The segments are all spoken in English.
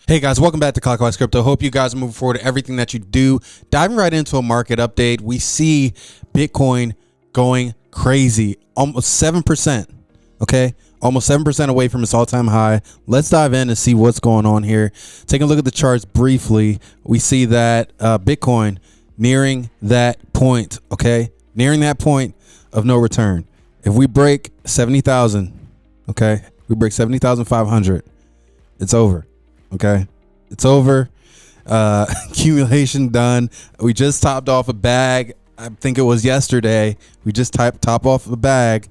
Hey guys, welcome back to CLOCKWISE Crypto. Hope you guys are moving forward to everything that you do. Diving right into a market update, we see Bitcoin going crazy, almost 7%. Okay, almost 7% away from its all-time high. Let's dive in and see what's going on here. Taking a look at the charts briefly, we see that Bitcoin nearing that point. Okay, nearing that point of no return. If we break 70,000, okay, we break 70,500, it's over. Okay, it's over. Accumulation done. We just topped off a bag. I think it was yesterday. We just top off a bag,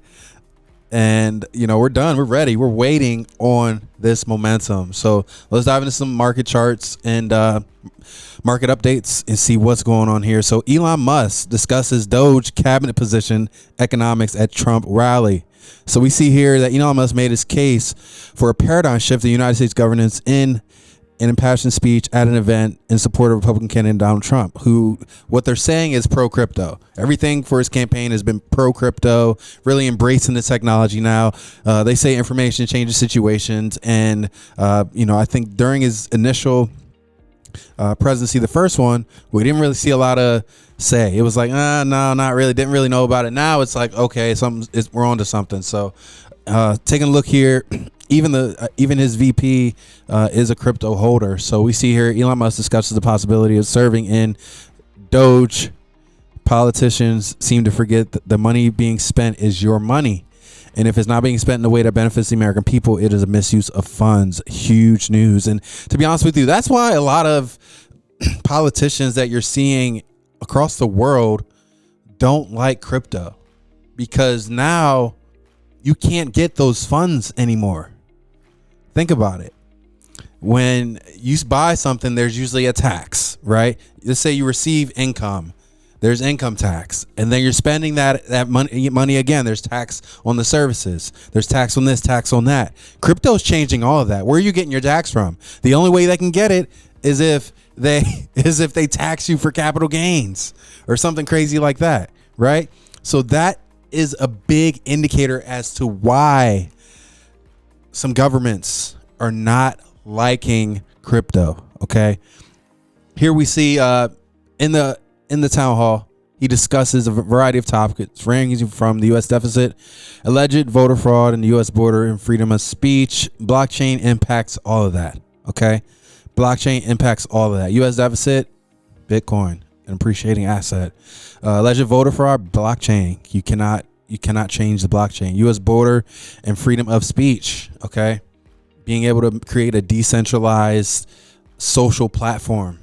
and we're done. We're ready. We're waiting on this momentum. So let's dive into some market charts and market updates and see what's going on here. So Elon Musk discusses Doge cabinet position economics at Trump rally. So we see here that Elon Musk made his case for a paradigm shift in United States governance in an impassioned speech at an event in support of Republican candidate Donald Trump, who what they're saying is pro-crypto. Everything for his campaign has been pro-crypto, really embracing the technology now. They say information changes situations. And, I think during his initial presidency, the first one, we didn't really see a lot of say. It was like, no, not really. Didn't really know about it. Now it's like, okay, we're on to something. So taking a look here, even his VP is a crypto holder. So we see here Elon Musk discusses the possibility of serving in Doge. Politicians seem to forget that the money being spent is your money. And if it's not being spent in a way that benefits the American people, it is a misuse of funds. Huge news. And to be honest with you, that's why a lot of politicians that you're seeing across the world don't like crypto, because now you can't get those funds anymore. Think about it. When you buy something, there's usually a tax, right? Let's say you receive income. There's income tax, and then you're spending that money again. There's tax on the services. There's tax on this, tax on that. Crypto's changing all of that. Where are you getting your tax from? The only way they can get it is if they tax you for capital gains or something crazy like that, right? So that is a big indicator as to why some governments are not liking crypto. Okay, here we see in the town hall, he discusses a variety of topics ranging from the U.S. deficit, alleged voter fraud, and the U.S. border and freedom of speech. Blockchain impacts all of that. Okay, blockchain impacts all of that. U.S. deficit, Bitcoin, an appreciating asset. Alleged voter fraud, blockchain. You cannot change the blockchain. U.S. border and freedom of speech. Okay, being able to create a decentralized social platform.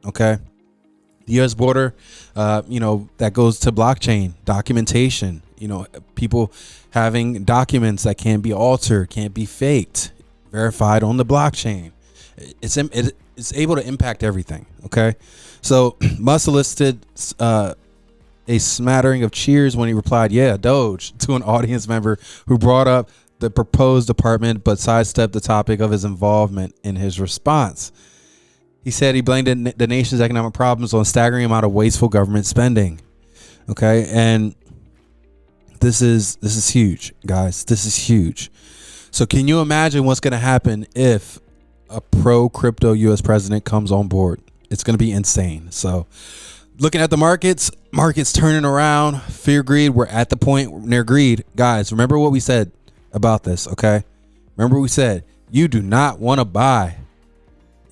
Okay. The U.S. border, that goes to blockchain documentation. People having documents that can't be altered, can't be faked, verified on the blockchain. It's able to impact everything. Okay, so Musk solicited a smattering of cheers when he replied, "Yeah, Doge," to an audience member who brought up the proposed department, but sidestepped the topic of his involvement in his response. He said he blamed the nation's economic problems on a staggering amount of wasteful government spending. Okay, and this is huge, guys. This is huge. So can you imagine what's going to happen if a pro-crypto U.S. president comes on board? It's going to be insane. So looking at the markets turning around. Fear, greed. We're at the point near greed. Guys, remember what we said about this, okay? Remember what we said. You do not want to buy.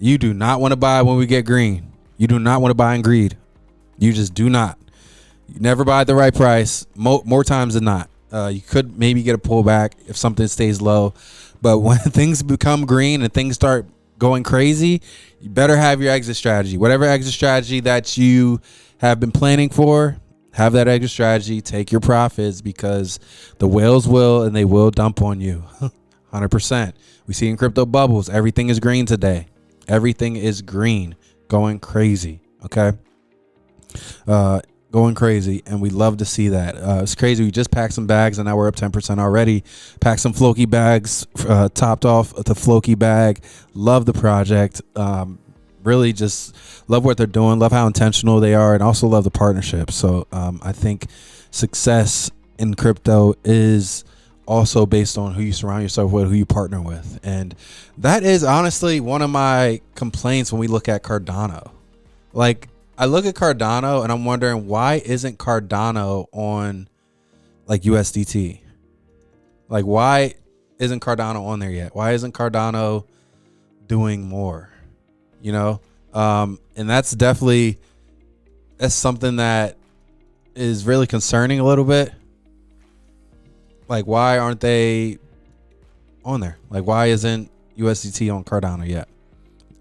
You do not want to buy when we get green. You do not want to buy in greed. You just do not. You never buy at the right price. More times than not. You could maybe get a pullback if something stays low. But when things become green and things start going crazy, you better have your exit strategy. Whatever exit strategy that you have been planning for, have that exit strategy. Take your profits, because the whales will, and they will dump on you. 100%. We see in crypto bubbles, everything is green today. Everything is green, going crazy. Okay, going crazy, and we love to see that. It's crazy. We just packed some bags, and now we're up 10% already. Packed some Floki bags, topped off the Floki bag. Love the project. Really just love what they're doing. Love how intentional they are, and also love the partnership. So I think success in crypto is also based on who you surround yourself with, who you partner with. And that is honestly one of my complaints when we look at Cardano. Like, I look at Cardano and I'm wondering, why isn't Cardano on like USDT? Like, why isn't Cardano on there yet? Why isn't Cardano doing more? You know? And that's something that is really concerning a little bit. Like, why aren't they on there? Like, why isn't USDT on Cardano yet?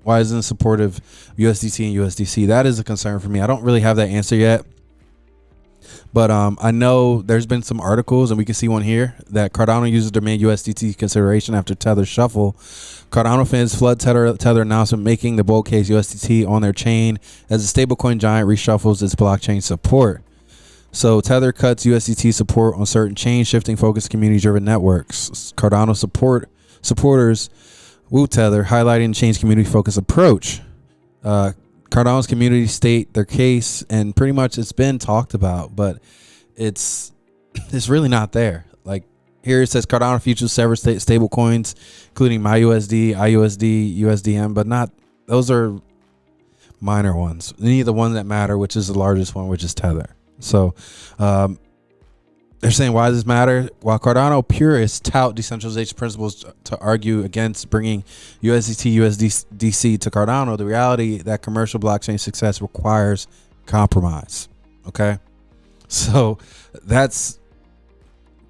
Why isn't it supportive USDT and USDC? That is a concern for me. I don't really have that answer yet. But I know there's been some articles, and we can see one here, that Cardano users demand USDT consideration after Tether shuffle. Cardano fans flood Tether announcement, making the bull case USDT on their chain as the stablecoin giant reshuffles its blockchain support. So Tether cuts USDT support on certain chains, shifting focus community-driven networks. Cardano supporters woo Tether, highlighting chain's community-focused approach. Cardano's community state their case, and pretty much it's been talked about, but it's really not there. Like, here it says Cardano futures several stable coins, including MyUSD, IUSD, USDM, but not, those are minor ones. They need the one that matter, which is the largest one, which is Tether. So they're saying, why does this matter? While Cardano purists tout decentralization principles to argue against bringing USDT, USDC to Cardano, the reality that commercial blockchain success requires compromise. Okay, so that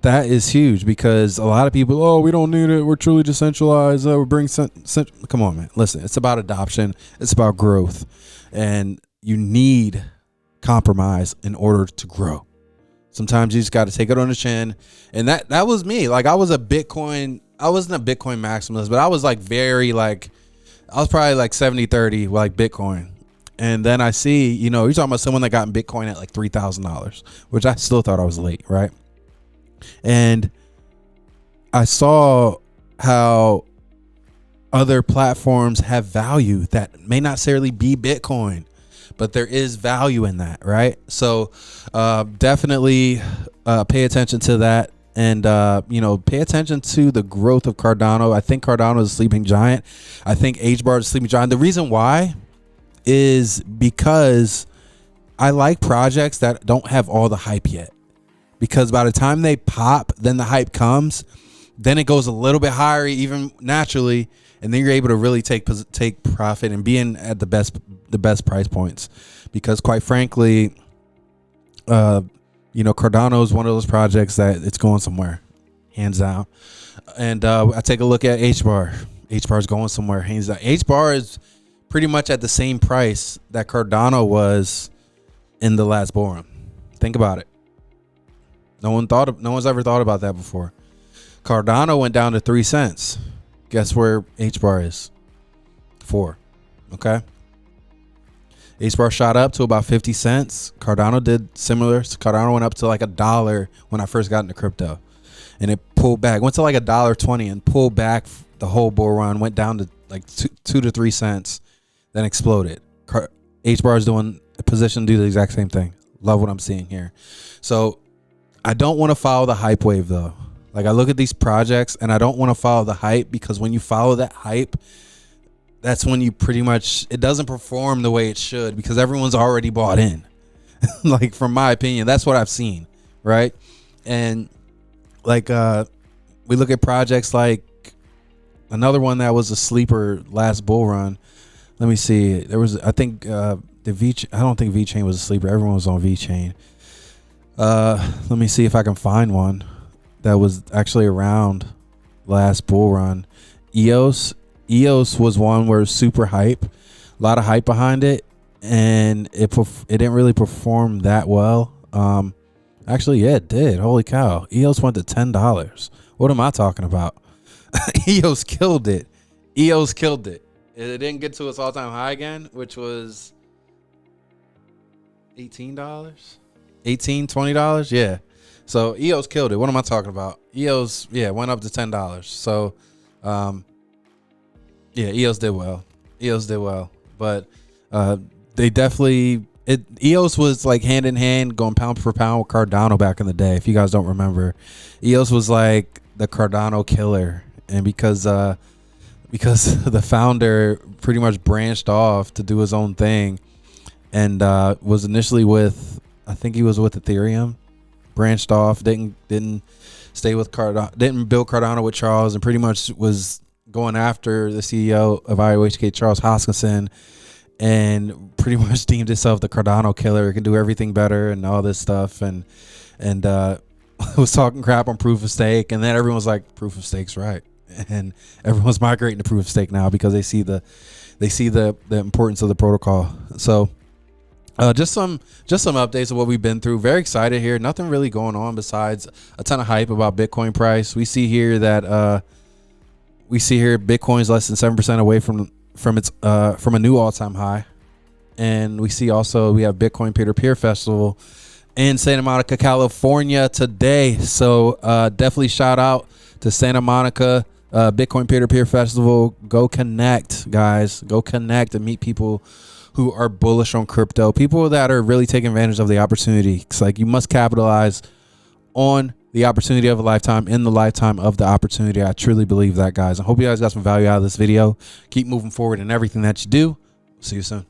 is huge, because a lot of people, oh, we don't need it, we're truly decentralized, we're bringing come on, man, listen, it's about adoption, it's about growth, and you need compromise in order to grow. Sometimes you just got to take it on the chin. And that was me. Like, I wasn't a Bitcoin maximalist, but I was like I was probably like 70-30 like Bitcoin. And then I see, you're talking about someone that got in Bitcoin at like $3,000, which I still thought I was late, right? And I saw how other platforms have value that may not necessarily be Bitcoin, but there is value in that, right? So definitely pay attention to that, and pay attention to the growth of Cardano. I think Cardano is a sleeping giant. I think HBAR is a sleeping giant. The reason why is because I like projects that don't have all the hype yet, because by the time they pop, then the hype comes, then it goes a little bit higher, even naturally, and then you're able to really take profit and be in at the best price points. Because quite frankly, Cardano is one of those projects that it's going somewhere, hands down. And I take a look at HBAR. HBAR is going somewhere, hands down. HBAR is pretty much at the same price that Cardano was in the last bull run. Think about it. No one's ever thought about that before. Cardano went down to 3 cents. Guess where HBAR is? 4. Okay. HBAR shot up to about 50 cents. Cardano did similar. Cardano went up to like $1 when I first got into crypto, and it pulled back. Went to like $1.20 and pulled back the whole bull run. Went down to like 2 to 3 cents, then exploded. HBAR is doing a position to do the exact same thing. Love what I'm seeing here. So I don't want to follow the hype wave though. Like, I look at these projects and I don't want to follow the hype, because when you follow that hype, that's when you pretty much, it doesn't perform the way it should, because everyone's already bought in. Like, from my opinion, that's what I've seen. Right. And like, we look at projects like another one that was a sleeper last bull run. Let me see. There was, I think, I don't think VeChain was a sleeper. Everyone was on VeChain. Let me see if I can find one that was actually around last bull run. EOS was one where it was super hype, a lot of hype behind it, and it didn't really perform that well. Actually, yeah, it did. Holy cow. EOS went to $10. What am I talking about? EOS killed it. It didn't get to its all-time high again, which was $18, $20. Yeah. So EOS killed it. What am I talking about? EOS, yeah, went up to $10. So, EOS did well. But they definitely, EOS was like hand in hand going pound for pound with Cardano back in the day. If you guys don't remember, EOS was like the Cardano killer, and because the founder pretty much branched off to do his own thing, and was initially with, I think he was with Ethereum, branched off, didn't stay with Cardano, didn't build Cardano with Charles, and pretty much was going after the CEO of IOHK, Charles Hoskinson, and pretty much deemed himself the Cardano killer, can do everything better and all this stuff, and was talking crap on proof of stake, and then everyone was like, proof of stake's right, and everyone's migrating to proof of stake now because they see the importance of the protocol. So just some updates of what we've been through. Very excited here. Nothing really going on besides a ton of hype about Bitcoin price. We see here that Bitcoin's less than 7% away from a new all-time high, and we see also we have Bitcoin peer-to-peer festival in Santa Monica, California today. So definitely shout out to Santa Monica Bitcoin peer-to-peer festival. Go connect, guys. Go connect and meet people who are bullish on crypto, people that are really taking advantage of the opportunity. It's like you must capitalize on the opportunity of a lifetime in the lifetime of the opportunity. I truly believe that, guys. I hope you guys got some value out of this video. Keep moving forward in everything that you do. See you soon.